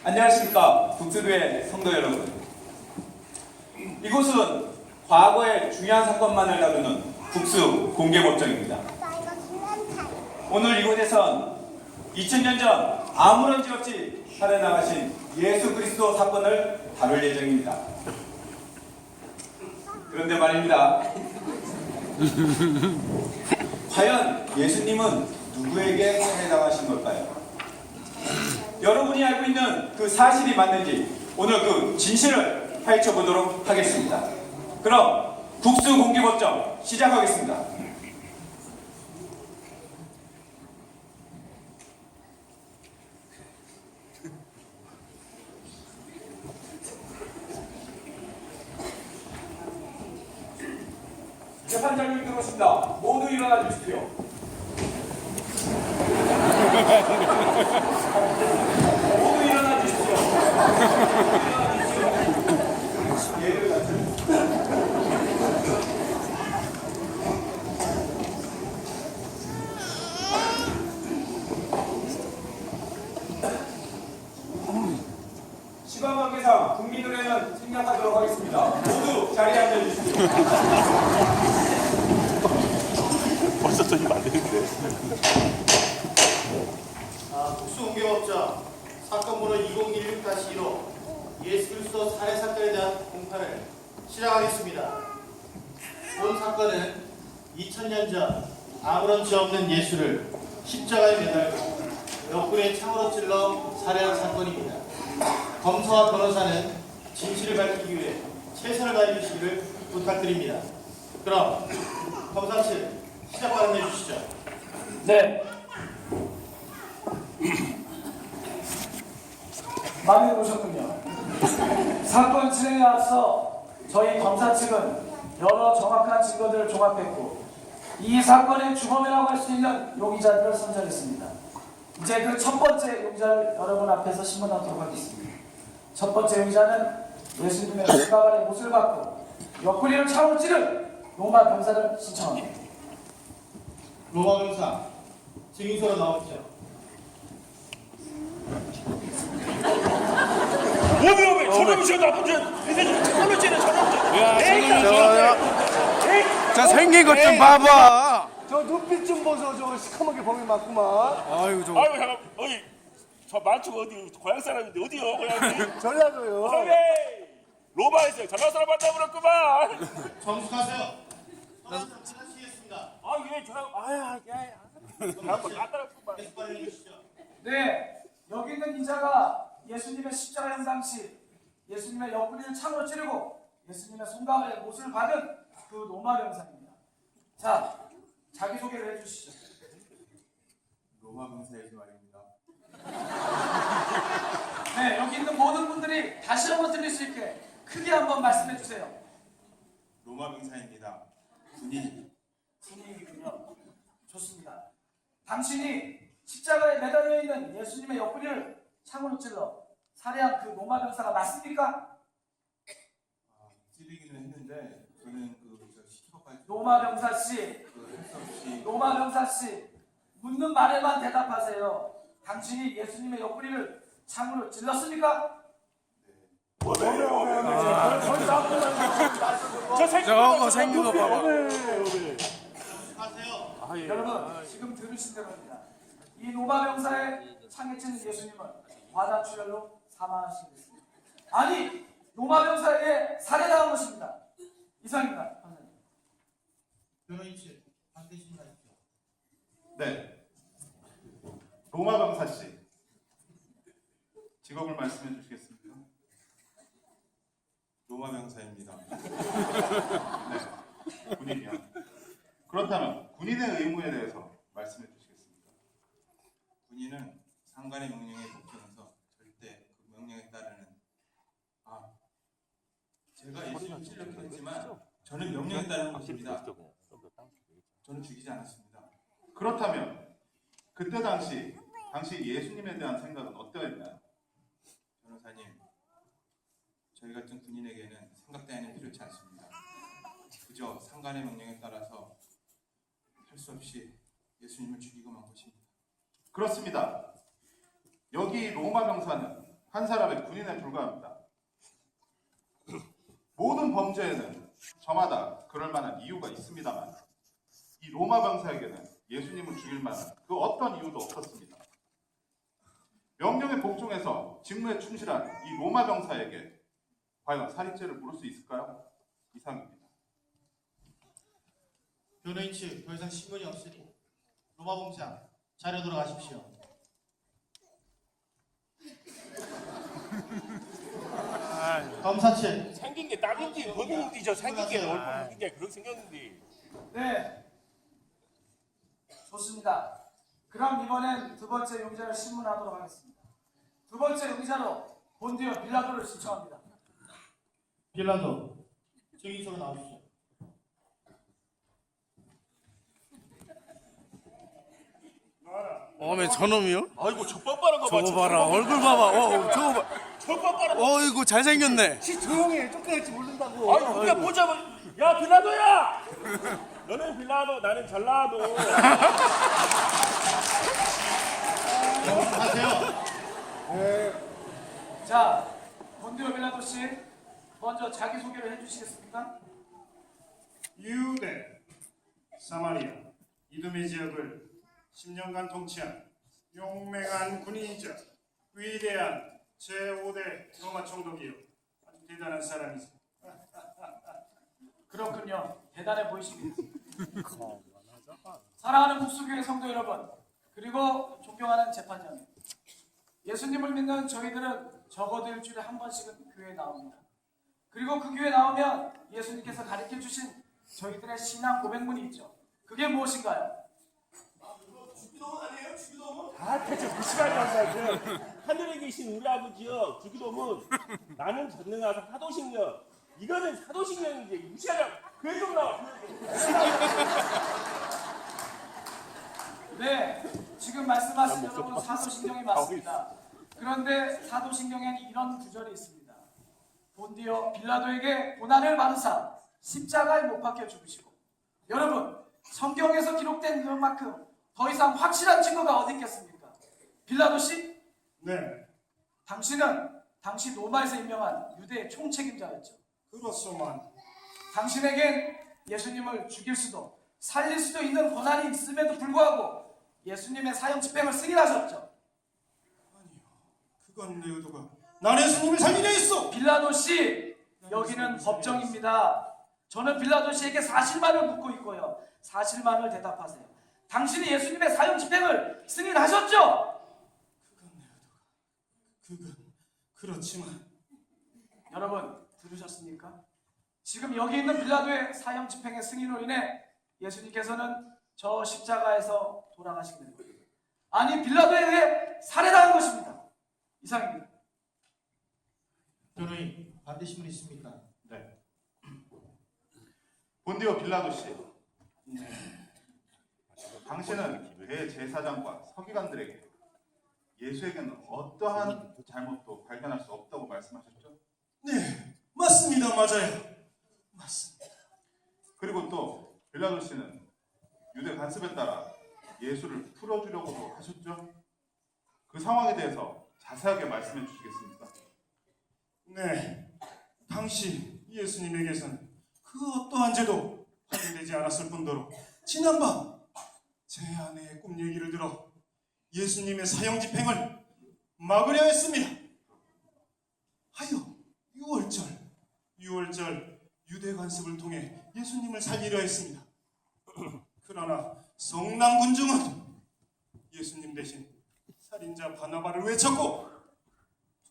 안녕하십니까 북수교회 성도 여러분. 이곳은 과거의 중요한 사건만을 다루는 북수 공개법정입니다. 오늘 이곳에선 2000년 전 아무런 죄 없이 살아나가신 예수 그리스도 사건을 다룰 예정입니다. 그런데 말입니다. 과연 예수님은 누구에게 살해당하신 걸까요? 여러분이 알고 있는 그 사실이 맞는지 오늘 그 진실을 파헤쳐보도록 하겠습니다. 그럼 국수 공개법정 시작하겠습니다. 재판장님 들어오십니다. 모두 일어나 주십시오. 모두 일어나 주십시오. 예를 시간 관계상 국민의회는 생략하도록 하겠습니다. 모두 자리에 앉아주십시오. 벌써 저기 만드는데. 국수 공개법정 사건 번호 2016-1호 예수 그리스도 살해 사건에 대한 공판을 시작하겠습니다. 본 사건은 2000년 전 아무런 죄 없는 예수를 십자가에 매달고 옆구리에 창으로 찔러 살해한 사건입니다. 검사와 변호사는 진실을 밝히기 위해 최선을 다해 주시기를 부탁드립니다. 그럼 검사실 시작 발언해 주시죠. 네. 많이 오셨군요. 사건 진행에 앞서 저희 검사 측은 여러 정확한 증거들을 종합했고 이 사건의 주범이라고 할 수 있는 용의자들을 선정했습니다. 이제 그 첫 번째 용의자를 여러분 앞에서 신문하도록 하겠습니다. 첫 번째 용의자는 예수님의 손가발에 못을 받고 옆구리를 차로 찌른 로마 병사를 신청합니다. 로마 병사 증인서로 나오시죠. 오메 저놈이 저 나쁜 죄 저놈 죄는 저놈 저 생긴 것 좀 봐봐. 저 눈빛 좀 보소. 저 시커멓게 범인 맞구만. 아이고 저 아이고 잠깐 어이 저 만추가 어디 고향 사람인데 어디요 고향이? 전라도요. 어메 로마에서 전화 사람 만나버렸구만. 정숙하세요. 하시겠습니다. 아예 전화 아야 한번 갔다갔구만. 계속 발언해 주시죠. 네, 여기 있는 인자가 예수님의 십자가형 당시 예수님의 옆구리를 창으로 찌르고 예수님의 손가락에 못을 받은 그 로마 병사입니다. 자, 자기소개를 해주시죠. 로마 병사이지 말입니다. 네, 여기 있는 모든 분들이 다시 한번 들릴 수 있게 크게 한번 말씀해 주세요. 로마 병사입니다. 분위기군요. 좋습니다. 당신이 십자가에 매달려 있는 예수님의 옆구리를 창으로 찔러 살해한 그 로마 병사가 맞습니까? 찌르기는 했는데 저는 시켜까지 로마 병사 씨, 할수 없이 로마 병사 씨, 묻는 말에만 대답하세요. 당신이 예수님의 옆구리를 창으로 찔렀습니까? 저 새끼 저거 생긴 거 봐봐. 하세요. 여러분, 지금 들으신 대로입니다. 이 로마 병사의 창에 찌는 예수님은 과다출혈로 사망하신 것입니다. 아니, 로마 병사에게 살해당한 것입니다. 이상입니다. 변호인실 함께 신문하십시오. 네. 로마 병사 씨. 직업을 말씀해 주시겠습니까? 로마 병사입니다. 네. 군인이요. 그렇다면 군인의 의무에 대해서 말씀해 주시겠습니까? 군인은 상관의 명령에 복종해서 절대 그 명령에 따르는 제가 예수님 찔렸긴 했지만 저는 명령에 따르는 것입니다. 저는 죽이지 않았습니다. 그렇다면 그때 당시 예수님에 대한 생각은 어떠했나요? 변호사님, 저희 같은 군인에게는 생각 따위는 필요치 않습니다. 그저 상관의 명령에 따라서 할 수 없이 예수님을 죽이고 만 것입니다. 그렇습니다. 여기 로마 병사는 한 사람의 군인에 불과합니다. 모든 범죄에는 저마다 그럴 만한 이유가 있습니다만 이 로마 병사에게는 예수님을 죽일 만한 그 어떤 이유도 없었습니다. 명령에 복종해서 직무에 충실한 이 로마 병사에게 과연 살인죄를 물을 수 있을까요? 이상입니다. 변호인 측 더 이상 신문이 없으니 로마 공장 자료 들어가십시오. 검사 측 생긴 게 딱인지 법인인지 저 생긴 게 얼굴 생긴 게 그렇게 생겼는데. 네, 좋습니다. 그럼 이번엔 두 번째 용의자를 신문하도록 하겠습니다. 두 번째 용의자로 본디오 빌라도를 신청합니다. 빌라도 증인소로 나오십시오. 어메 저놈이요? 아이고 저 뻔뻔한 거 봐. 저거 봐라 얼굴 봐봐. 저거 봐. 저 뻔뻔한 거. 어이구 잘생겼네. 시 조용히 해. 쫓겨날지 모른다고. 아니 우리가 보자면 야 빌라도야. 너는 빌라도 나는 전라도. 하세요. 자, 본디오 빌라도 씨, 먼저 자기 소개를 해주시겠습니까? 유대, 사마리아, 이두메 지역을 10년간 통치한 용맹한 군인이자 위대한 제5대 로마 총독이요. 아주 대단한 사람이죠. 그렇군요. 대단해 보이십니다. 사랑하는 국수교회 성도 여러분, 그리고 존경하는 재판장님. 예수님을 믿는 저희들은 적어도 일주일에 한 번씩은 교회에 나옵니다. 그리고 그 교회에 나오면 예수님께서 가르쳐 주신 저희들의 신앙 고백문이 있죠. 그게 무엇인가요? 아 대체 그 시간이 왔어요. 하늘에 계신 우리 아버지여 주기도문 나는 전능하사 사도신경 이거는 사도신경인지 무시하려 그게 좀 나와. 네, 지금 말씀하신 여러분 사도신경이 맞습니다. 그런데 사도신경에는 이런 구절이 있습니다. 본디오 빌라도에게 고난을 받으사 십자가에 못 박혀 죽으시고. 여러분, 성경에서 기록된 그만큼 더 이상 확실한 증거가 어디 있겠습니까? 빌라도 씨, 네, 당신은 당시 로마에서 임명한 유대의 총책임자였죠. 그렇소만. 당신에겐 예수님을 죽일 수도 살릴 수도 있는 권한이 있음에도 불구하고 예수님의 사형 집행을 승인하셨죠. 그건 내 의도가 난 예수님을 살리려 했어. 빌라도 씨, 여기는 법정입니다. 저는 빌라도 씨에게 사실만을 묻고 있고요. 사실만을 대답하세요. 당신이 예수님의 사형 집행을 승인하셨죠? 그건 그렇지만 여러분 들으셨습니까? 지금 여기 있는 빌라도의 사형 집행의 승인으로 인해 예수님께서는 저 십자가에서 돌아가시게 된 거예요. 아니 빌라도에 의해 살해당한 것입니다. 이상입니다. 변호인 반대신문 있습니까? 네. 본디오 빌라도 씨, 당신은 대제사장과 서기관들에게 예수에게는 어떠한 잘못도 발견할 수 없다고 말씀하셨죠? 네, 맞습니다. 맞아요. 맞습니다. 그리고 또 빌라도 씨는 유대 간습에 따라 예수를 풀어주려고도 하셨죠? 그 상황에 대해서 자세하게 말씀해 주시겠습니까? 네, 당시 예수님에게서는 그 어떠한 죄도 확인되지 않았을 뿐더러 지난밤 제 아내의 꿈 얘기를 들어 예수님의 사형 집행을 막으려 했습니다. 하여 6월절 유대 관습을 통해 예수님을 살리려 했습니다. 그러나 성난 군중은 예수님 대신 살인자 바나바를 외쳤고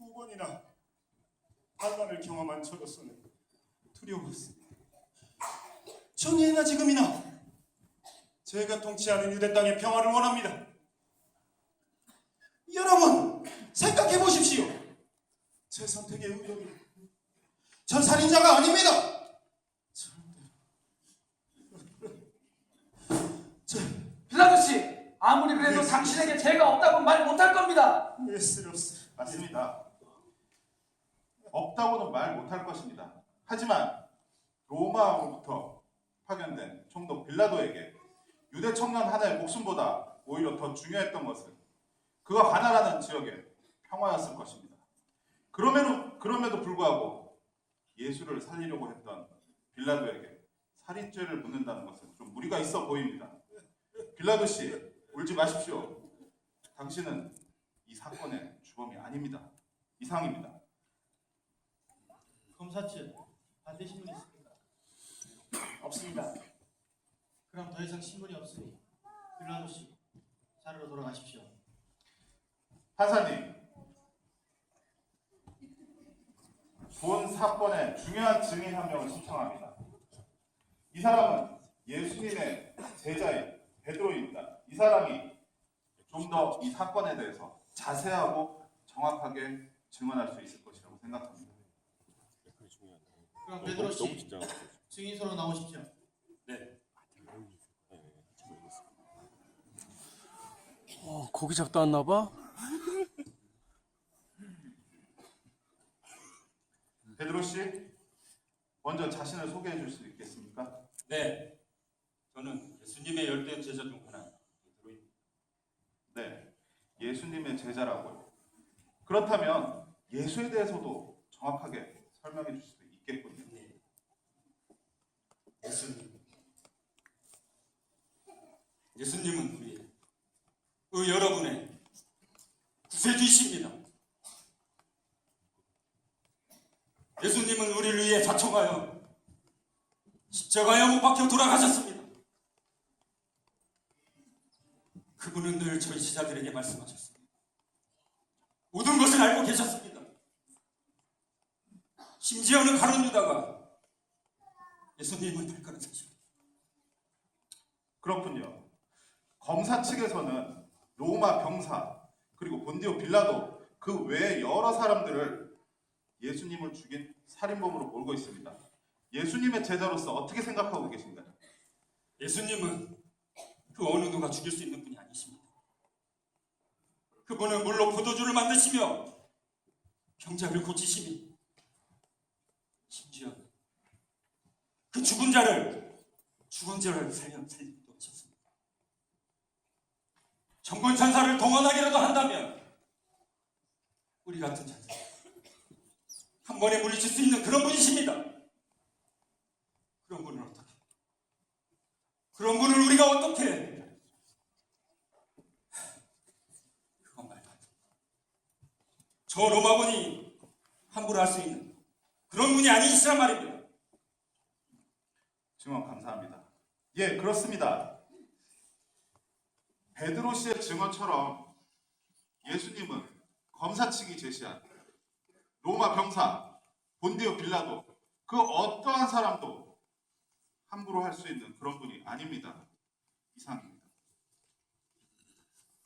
2번이나 반란을 경험한 저로서는 두려웠습니다. 전에나 지금이나 제가 통치하는 유대 땅의 평화를 원합니다. 여러분 생각해 보십시오. 제 선택의 의도는 전 살인자가 아닙니다. 빌라도 씨, 아무리 그래도 당신에게 죄가 없다고 말 못할 겁니다. 예스럽습니다. 맞습니다. 없다고는 말 못할 것입니다. 하지만 로마로부터 파견된 총독 빌라도에게 유대 청년 하나의 목숨보다 오히려 더 중요했던 것은 그가 관할하는 지역의 평화였을 것입니다. 그럼에도 불구하고 예수를 살리려고 했던 빌라도에게 살인죄를 묻는다는 것은 좀 무리가 있어 보입니다. 빌라도 씨, 울지 마십시오. 당신은 이 사건의 주범이 아닙니다. 이상입니다. 검사 측 반대 신문이 있습니까? 없습니다. 그럼 더 이상 신문이 없으니 빌라도 씨 자리로 돌아가십시오. 판사님, 본 사건의 중요한 증인 한 명을 신청합니다. 이 사람은 예수님의 제자인 베드로입니다. 이 사람이 좀 더 이 사건에 대해서 자세하고 정확하게 증언할 수 있을 것이라고 생각합니다. 그럼 베드로 씨 증인서로 나오십시오. 고기 잡다 왔나 봐. 베드로 씨, 먼저 자신을 소개해 줄 수 있겠습니까? 네, 저는 예수님의 10대 제자 중 하나 베드로입니다. 네, 예수님의 제자라고요. 그렇다면 예수에 대해서도 정확하게 설명해 줄 수 있겠군요. 네. 예수님은 여러분의 구세주이십니다. 예수님은 우리를 위해 자청하여 십자가에 못 박혀 돌아가셨습니다. 그분은 늘 저희 제자들에게 말씀하셨습니다. 모든 것을 알고 계셨습니다. 심지어는 가룟 유다가 예수님을 발가락 사십니다. 그렇군요. 검사 측에서는 로마 병사 그리고 본디오 빌라도 그 외에 여러 사람들을 예수님을 죽인 살인범으로 몰고 있습니다. 예수님의 제자로서 어떻게 생각하고 계신가요? 예수님은 그 어느 누가 죽일 수 있는 분이 아니십니다. 그분은 물로 포도주를 만드시며 병자를 고치시니 심지어 그 죽은 자를 살리기도 하셨습니다. 천군 천사를 동원하기라도 한다면 우리 같은 자들 한 번에 물리칠 수 있는 그런 분이십니다. 그런 분을 우리가 어떻게 그건 말도 안 돼. 저 로마군이 함부로 할 수 있는 그런 분이 아니시란 말입니다. 증언 감사합니다. 예, 그렇습니다. 베드로 씨의 증언처럼 예수님은 검사 측이 제시한 로마 병사, 본디오 빌라도 그 어떠한 사람도 함부로 할 수 있는 그런 분이 아닙니다. 이상입니다.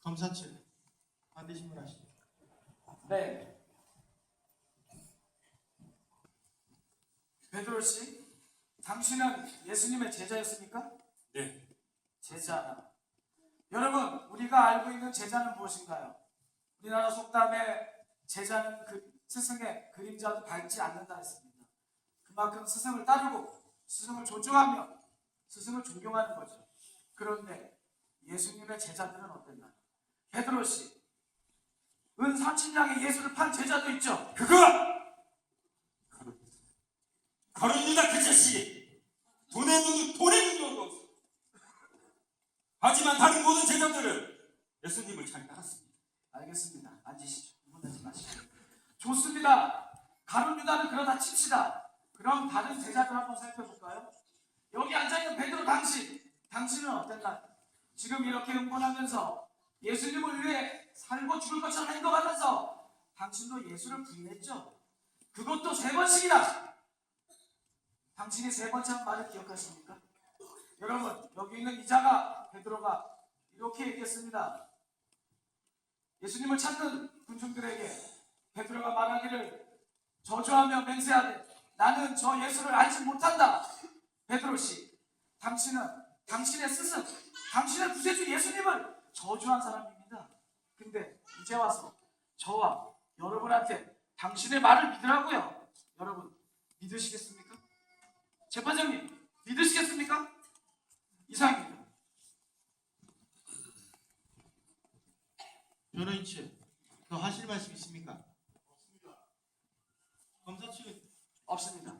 검사 측 반대 신문 하시죠. 네. 베드로 씨, 당신은 예수님의 제자였습니까? 네, 제자. 여러분, 우리가 알고 있는 제자는 무엇인가요? 우리나라 속담에 제자는 그 스승의 그림자도 밟지 않는다 했습니다. 그만큼 스승을 따르고 스승을 존중하며 스승을 존경하는 거죠. 그런데 예수님의 제자들은 어땠나요? 베드로 씨, 은 30냥에 예수를 판 제자도 있죠. 가룟 유다 그 자식 돈의 눈으로 없어. 하지만 다른 모든 제자들은 예수님을 잘 따랐습니다. 알겠습니다. 앉으시죠. 흥분하지 마시죠. 좋습니다. 가룟 유다는 그러다 칩시다. 그럼 다른 제자들 한번 살펴볼까요? 여기 앉아있는 베드로 당신은 어땠나요? 지금 이렇게 흥분하면서 예수님을 위해 살고 죽을 것처럼 행동하면서 당신도 예수를 부인했죠? 그것도 3번씩이나! 당신이 3번째 한 말을 기억하십니까? 여러분, 여기 있는 이자가 베드로가 이렇게 얘기했습니다. 예수님을 찾는 군중들에게 베드로가 말하기를 저주하며 맹세하되 나는 저 예수를 알지 못한다. 베드로 씨, 당신은 당신의 스승, 당신의 구세주 예수님을 저주한 사람입니다. 근데 이제 와서 저와 여러분한테 당신의 말을 믿으라고요. 여러분, 믿으시겠습니까? 재판장님, 믿으시겠습니까? 이상입니다. 변호인 측, 더 하실 말씀 있습니까? 없습니다.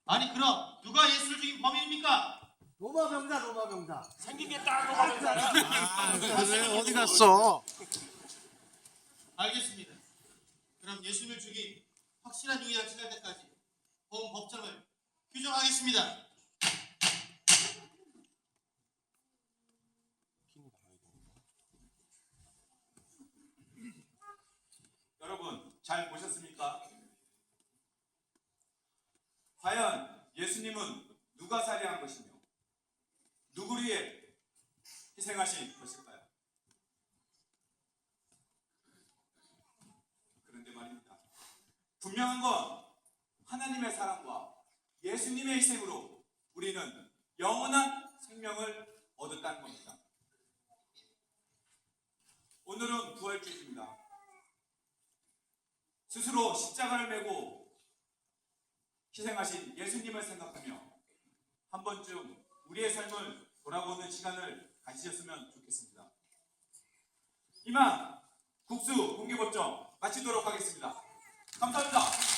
아니 그럼 누가 예수를 죽인 범인입니까? 로마 병자. 생긴 게 딱 로마 병자야. 그래 어디 갔어? 알겠습니다. 그럼 예수님을 죽인 확실한 유의가 지날 때까지 본 법정을 규정하겠습니다. 여러분 잘 보셨습니까? 과연 예수님은 누가 살해한 것이며 누구를 위해 희생하신 것일까요? 그런데 말입니다. 분명한 건 하나님의 사랑과 예수님의 희생으로 우리는 영원한 생명을 얻었다는 겁니다. 오늘은 부활주일입니다. 스스로 십자가를 메고 희생하신 예수님을 생각하며 한 번쯤 우리의 삶을 돌아보는 시간을 가지셨으면 좋겠습니다. 이만 국수 공개법정 마치도록 하겠습니다. 감사합니다.